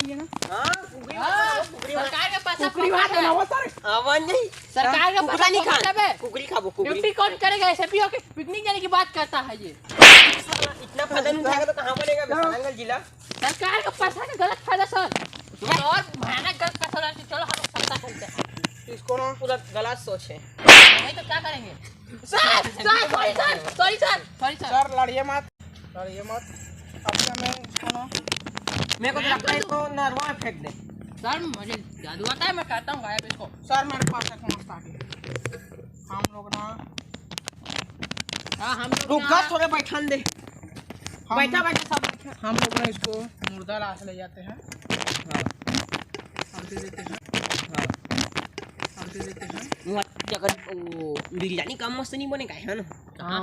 है ना? सरकार के पास कुकरी बात बनाओ सर। आवाज नहीं सरकार का कुकरा नहीं मतलब है कुकरी खाबो कुकरी ड्यूटी कौन करेगा? ऐसे भी होके पिकनिक जाने की बात करता है ये। इतना फायदा नहीं उठाएगा तो कहां बनेगा बेसारंगल जिला। सरकार का पैसा का गलत फायदा सर और भयानक गलत पैसा है। चलो हम सत्ता करते हैं इसको ना पूरा गलत सोच है। नहीं तो क्या करेंगे? सर सॉरी सर लड़िए मत अब क्या मैं इसको ना मेरे को तो लगता है इसको नरवा में फेंक दे। सर मुझे जादू आता है, मैं कहता हूँ गायब इसको। सर मेरे पास एक मस्त आइडिया है। हम लोग ना हाँ हम रुक जा थोड़े बैठान दे। बैठा सब बैठा। हम लोग ना इसको मुर्दा लाश ले जाते हैं। हां हम दे देते हैं। वो अगर वो बिरयानी काम मस्त नहीं बनेगा है ना? हाँ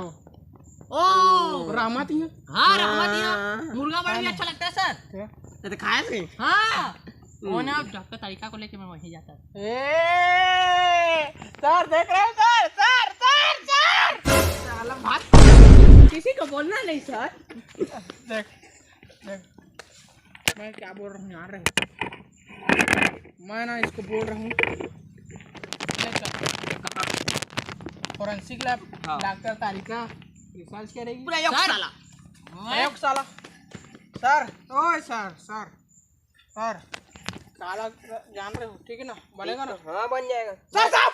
ओ रहमत ही है। हाँ रहमत मुर्गा बड़ा भी अच्छा लगता है सर। तो खाया थे। हाँ वो ना डॉक्टर तरीका को लेके मैं वहीं जाता था। सर देख रहे हो सर साला बात किसी को बोलना नहीं सर। देख मैं क्या बोल रहा हूँ यार मैं ना इसको बोल रहा हूँ फोरेंसिक लैब डॉक्टर तारिका रिसर्च करेगी। प्रयोगशाला सर ओए सर काला जान रहे हो ठीक है ना? बनेगा ना? हाँ बन जाएगा। सर साहब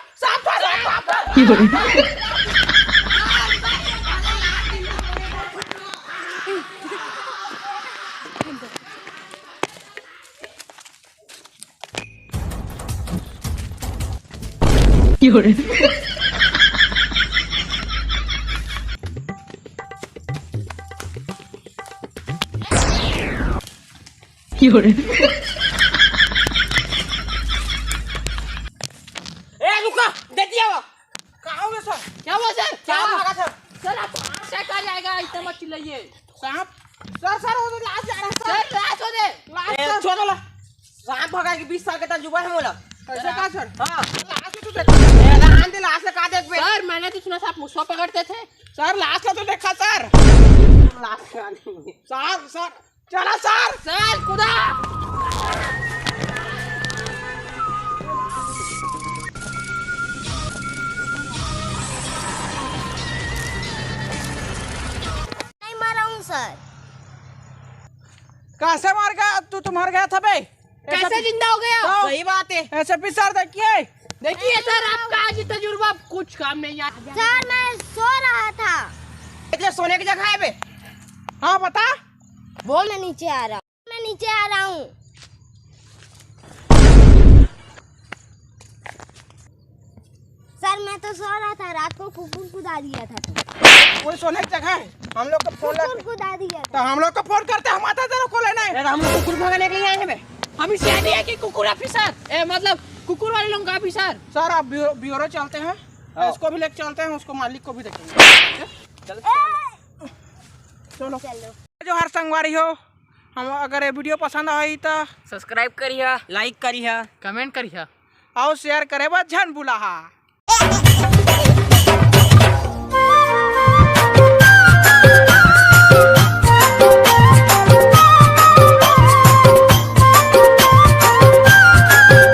रुका दे दिया वो। कहाँ हो गए सर? क्या हुआ सर? क्या भागा था? सर आप चेक कर जाएगा, इतना मत चिल्लाइए। साहब सर वो तो लाश जा रहा है सर लाश हो दे। ए छोड़ ला। सांप भगा के 20 साल के तजुर्बा है मोला। ऐसे कहा सर? हां लाश तो देखा ए लान दे लाश का देख बे। सर मैंने तो सुना था आप मुस्सा पकड़ते थे। सर लाश तो देखा सर। लाश का नहीं। सर चला सर। सर खुदा नहीं मारा हूँ सर। कैसे मार गया तू मर गया था बे? कैसे जिंदा हो गया? सही बात है। ऐसे भी सर देखिए देखिए सर आपका आज तजुर्बा कुछ काम नहीं आया। सर मैं सो रहा था। इतने सोने की जगह है बे। हाँ बता बोल मैं नीचे आ रहा हूँ। सर मैं तो सो रहा था, रात को कुकुर कुदा दिया था। कोई सोने की जगह है हम लोग को फोन कुकुर कुदा दिया तो हम लोग को फोन करते हम आता जरा को लेने। यार हम लोग कुकुर भगाने के लिए आए हैं बे। हम इसे याद है कि कुकुर ऑफिसर मतलब कुकुर वाले लोग का ऑफिसर। सर आप ब्यूरो चलते हैं इसको भी लेके चलते हैं, उसको मालिक को भी देखेंगे। चलो जो हर संगवारी हो हम अगर ये वीडियो पसंद आई तो सब्सक्राइब करिए, लाइक करिए, कमेंट करिए और शेयर करे बस झन बुलाहा।